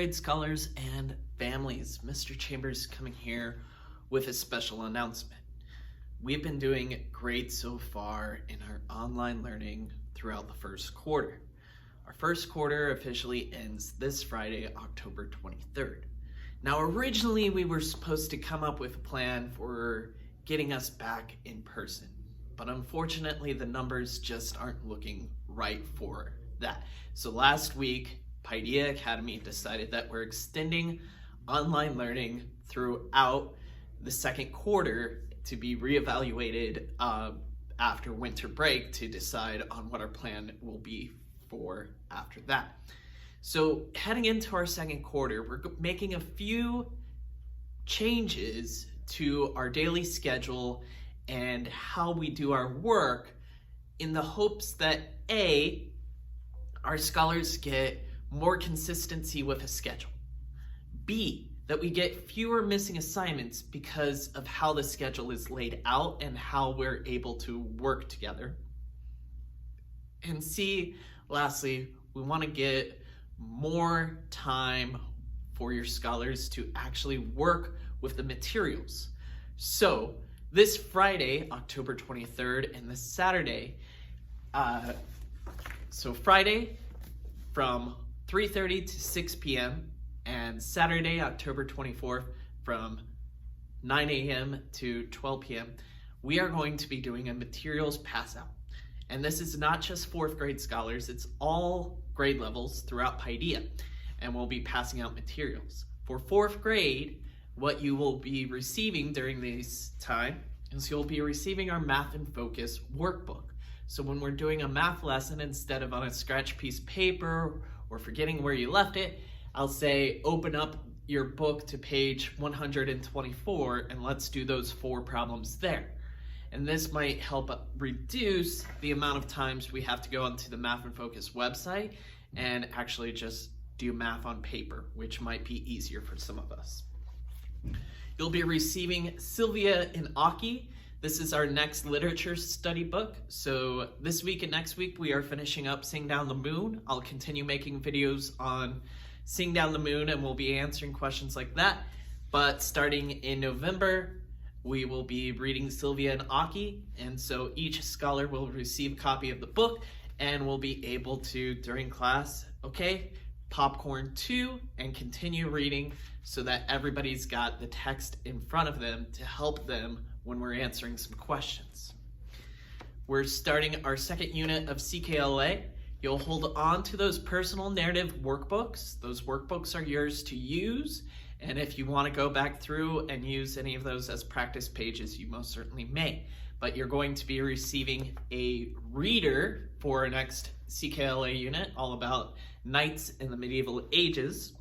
grade scholars and families. Mr. Chambers coming here with a special announcement. We've been doing great so far in our online learning throughout the first quarter. Our first quarter officially ends this Friday, October 23rd. Now, originally we were supposed to come up with a plan for getting us back in person, but unfortunately the numbers just aren't looking right for that. So last week, Paideia Academy decided that we're extending online learning throughout the second quarter to be reevaluated after winter break to decide on what our plan will be for after that. So heading into our second quarter, we're making a few changes to our daily schedule and how we do our work in the hopes that A, our scholars get more consistency with a schedule. B, that we get fewer missing assignments because of how the schedule is laid out and how we're able to work together. And C, lastly, we want to get more time for your scholars to actually work with the materials. So this Friday, October 23rd, and this Saturday, so Friday from 3:30 to 6 p.m. and Saturday, October 24th from 9 a.m. to 12 p.m., we are going to be doing a materials pass out. And this is not just fourth grade scholars, it's all grade levels throughout Paideia, and we'll be passing out materials. For fourth grade, what you will be receiving during this time is you'll be receiving our Math in Focus workbook. So when we're doing a math lesson, instead of on a scratch piece of paper or forgetting where you left it, I'll say open up your book to page 124 and let's do those 4 problems there. And this might help reduce the amount of times we have to go onto the Math in Focus website and actually just do math on paper, which might be easier for some of us. You'll be receiving Sylvia and Aki. This is our next literature study book. So this week and next week, we are finishing up Sing Down the Moon. I'll continue making videos on Sing Down the Moon and we'll be answering questions like that. But starting in November, we will be reading Sylvia and Aki. And so each scholar will receive a copy of the book and will be able to, during class, popcorn 2 and continue reading so that everybody's got the text in front of them to help them when we're answering some questions. We're starting our second unit of CKLA. You'll hold on to those personal narrative workbooks. Those workbooks are yours to use, and if you want to go back through and use any of those as practice pages, you most certainly may. But you're going to be receiving a reader for our next CKLA unit, all about knights in the medieval ages,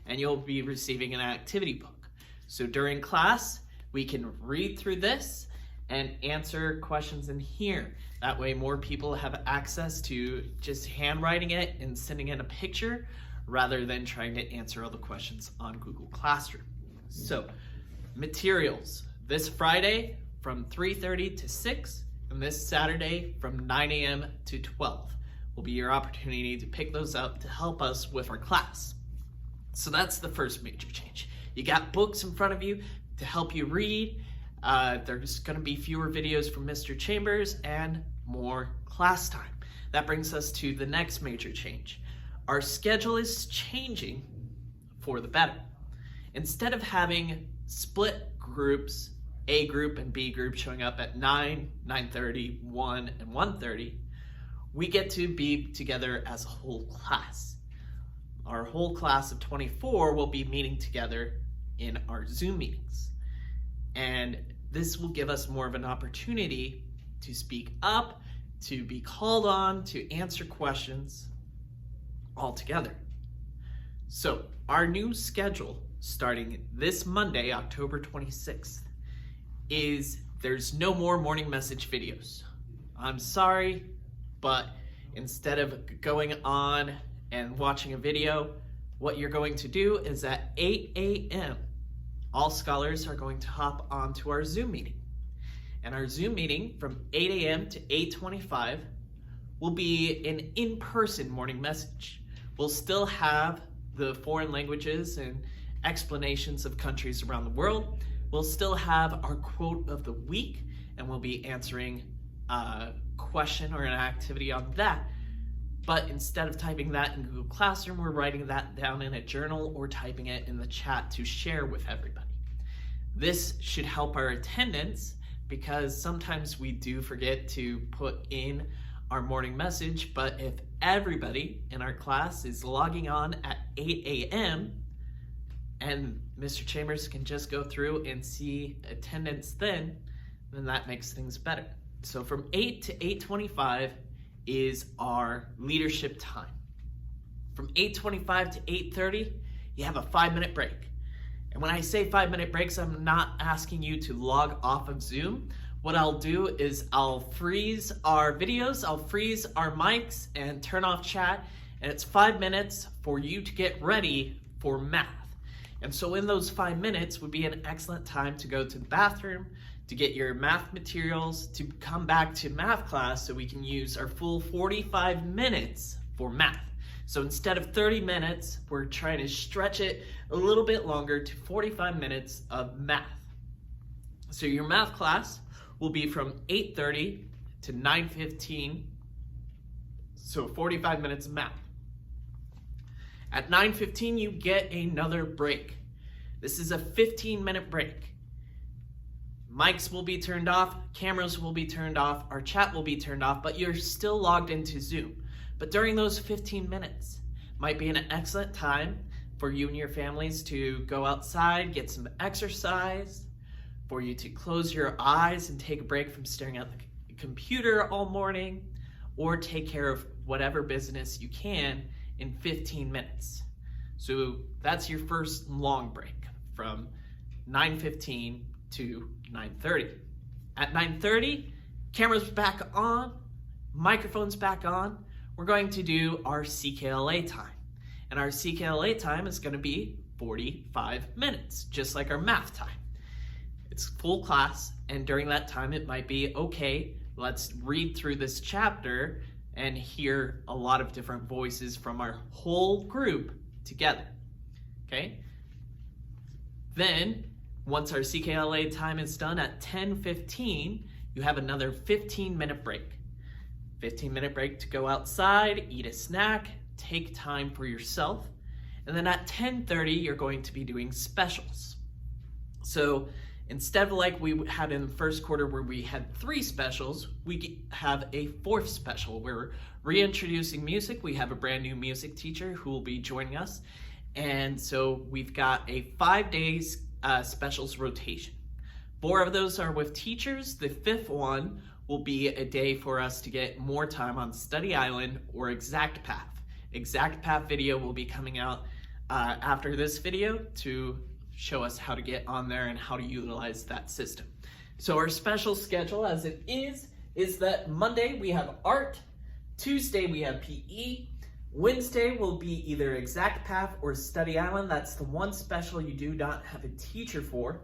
and you'll be receiving an activity book. So during class, we can read through this and answer questions in here. That way more people have access to just handwriting it and sending in a picture rather than trying to answer all the questions on Google Classroom. So, materials. This Friday from 3:30 to 6, and this Saturday from 9 a.m. to 12 will be your opportunity to pick those up to help us with our class. So that's the first major change. You got books in front of you to help you read. There's going to be fewer videos from Mr. Chambers and more class time. That brings us to the next major change. Our schedule is changing for the better. Instead of having split groups, A group and B group showing up at 9, 9:30, 1, and 1:30, we get to be together as a whole class. Our whole class of 24 will be meeting together in our Zoom meetings. And this will give us more of an opportunity to speak up, to be called on, to answer questions all together. So our new schedule starting this Monday, October 26th, is there's no more morning message videos. I'm sorry, but instead of going on and watching a video, what you're going to do is at 8 a.m., all scholars are going to hop onto our Zoom meeting. And our Zoom meeting from 8 a.m. to 8:25 will be an in-person morning message. We'll still have the foreign languages and explanations of countries around the world. We'll still have our quote of the week, and we'll be answering a question or an activity on that. But instead of typing that in Google Classroom, we're writing that down in a journal or typing it in the chat to share with everybody. This should help our attendance because sometimes we do forget to put in our morning message, but if everybody in our class is logging on at 8 a.m. and Mr. Chambers can just go through and see attendance then that makes things better. So from 8 to 8:25 is our leadership time. From 8:25 to 8:30, you have a 5-minute break. And when I say 5-minute breaks, I'm not asking you to log off of Zoom. What I'll do is I'll freeze our videos, I'll freeze our mics and turn off chat, and it's 5 minutes for you to get ready for math. And so in those 5 minutes would be an excellent time to go to the bathroom, to get your math materials, to come back to math class so we can use our full 45 minutes for math. So instead of 30 minutes, we're trying to stretch it a little bit longer to 45 minutes of math. So your math class will be from 8:30 to 9:15, so 45 minutes of math. At 9:15, you get another break. This is a 15-minute break. Mics will be turned off, cameras will be turned off, our chat will be turned off, but you're still logged into Zoom. But during those 15 minutes, might be an excellent time for you and your families to go outside, get some exercise, for you to close your eyes and take a break from staring at the computer all morning, or take care of whatever business you can in 15 minutes. So that's your first long break from 9:15 to 9:30. At 9:30, cameras back on, microphones back on. We're going to do our CKLA time. And our CKLA time is going to be 45 minutes, just like our math time. It's full class, and during that time it might be, okay, let's read through this chapter and hear a lot of different voices from our whole group together, okay? Then, once our CKLA time is done at 10:15, you have another 15-minute break. 15-minute break to go outside, eat a snack, take time for yourself. And then at 10:30, you're going to be doing specials. So instead of like we had in the first quarter where we had 3 specials, we have a 4th special. We're reintroducing music. We have a brand new music teacher who will be joining us. And so we've got a 5 days specials rotation. 4 of those are with teachers. The 5th one will be a day for us to get more time on Study Island or Exact Path. Exact Path video will be coming out after this video to show us how to get on there and how to utilize that system. So our special schedule as it is that Monday we have art, Tuesday we have PE, Wednesday will be either Exact Path or Study Island. That's the one special you do not have a teacher for.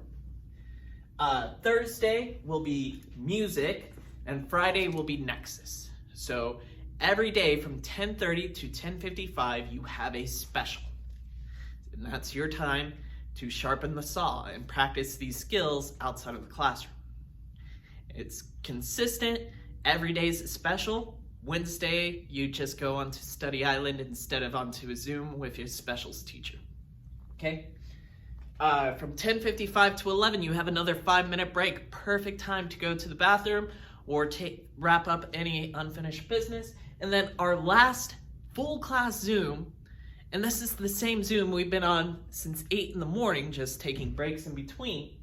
Thursday will be music, and Friday will be Nexus. So every day from 10:30 to 10:55, you have a special. And that's your time to sharpen the saw and practice these skills outside of the classroom. It's consistent. Every day is a special. Wednesday, you just go onto Study Island instead of onto a Zoom with your specials teacher. Okay? From 10:55 to 11, you have another 5-minute break. Perfect time to go to the bathroom or wrap up any unfinished business. And then our last full class Zoom, and this is the same Zoom we've been on since 8 in the morning, just taking breaks in between,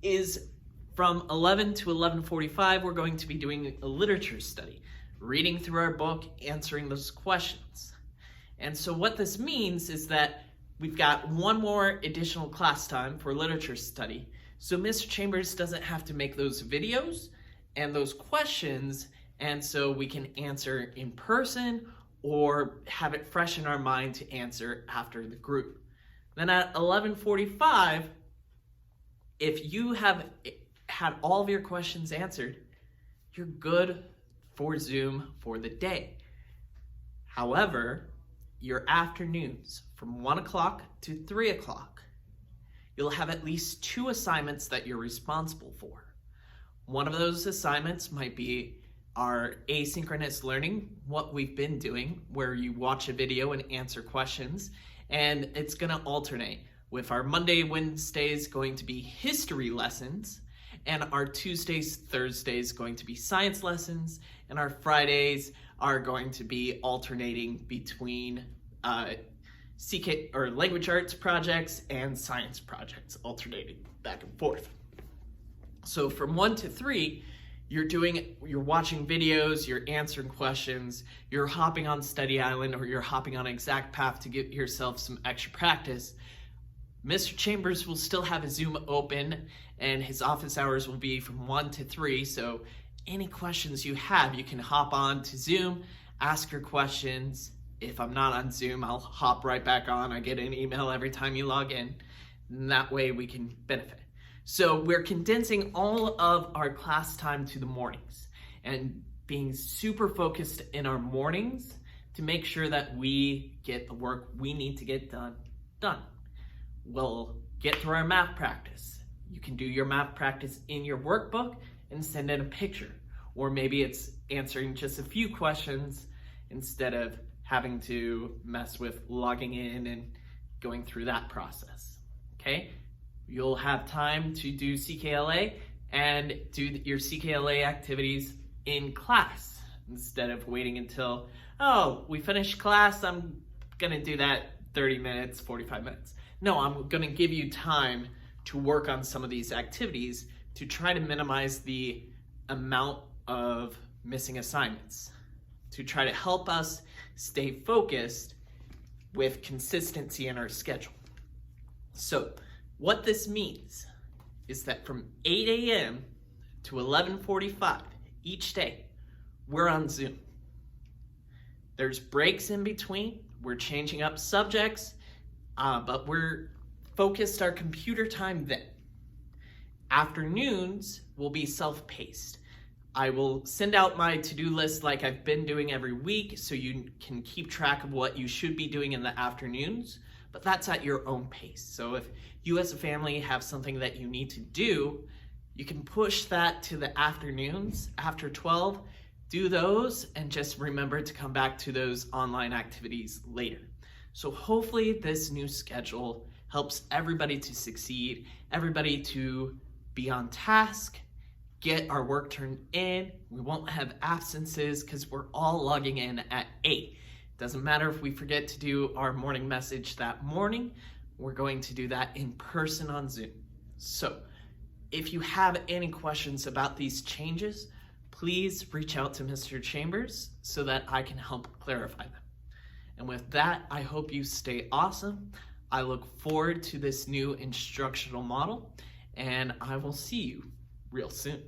is from 11 to 11:45, we're going to be doing a literature study, reading through our book, answering those questions. And so what this means is that we've got one more additional class time for literature study. So Mr. Chambers doesn't have to make those videos and those questions, and so we can answer in person or have it fresh in our mind to answer after the group. Then at 11:45, if you have had all of your questions answered, you're good for Zoom for the day. However, your afternoons from 1 o'clock to 3 o'clock. You'll have at least 2 assignments that you're responsible for. One of those assignments might be our asynchronous learning, what we've been doing, where you watch a video and answer questions, and it's gonna alternate with our Monday, Wednesdays going to be history lessons, and our Tuesdays, Thursdays going to be science lessons, and our Fridays are going to be alternating between CK or language arts projects and science projects, alternating back and forth. So from 1 to 3, you're watching videos, you're answering questions, you're hopping on Study Island, or you're hopping on Exact Path to get yourself some extra practice. Mr. Chambers will still have a Zoom open, and his office hours will be from 1 to 3, so any questions you have, you can hop on to Zoom, ask your questions. If I'm not on Zoom, I'll hop right back on. I get an email every time you log in, and that way we can benefit. So we're condensing all of our class time to the mornings and being super focused in our mornings to make sure that we get the work we need to get done. We'll get through our math practice. You can do your math practice in your workbook and send in a picture. Or maybe it's answering just a few questions instead of having to mess with logging in and going through that process, okay? You'll have time to do CKLA and do your CKLA activities in class instead of waiting until, oh, we finished class, I'm gonna do that 30 minutes, 45 minutes. No, I'm gonna give you time to work on some of these activities to try to minimize the amount of missing assignments, to try to help us stay focused with consistency in our schedule. So what this means is that from 8 a.m. to 11:45 each day, we're on Zoom. There's breaks in between, we're changing up subjects, but we're focused our computer time then. Afternoons will be self-paced. I will send out my to-do list like I've been doing every week so you can keep track of what you should be doing in the afternoons, but that's at your own pace. So if you as a family have something that you need to do, you can push that to the afternoons after 12, do those, and just remember to come back to those online activities later. So hopefully this new schedule helps everybody to succeed, everybody to be on task, get our work turned in. We won't have absences because we're all logging in at 8. Doesn't matter if we forget to do our morning message that morning, we're going to do that in person on Zoom. So if you have any questions about these changes, please reach out to Mr. Chambers so that I can help clarify them. And with that, I hope you stay awesome. I look forward to this new instructional model, and I will see you real soon.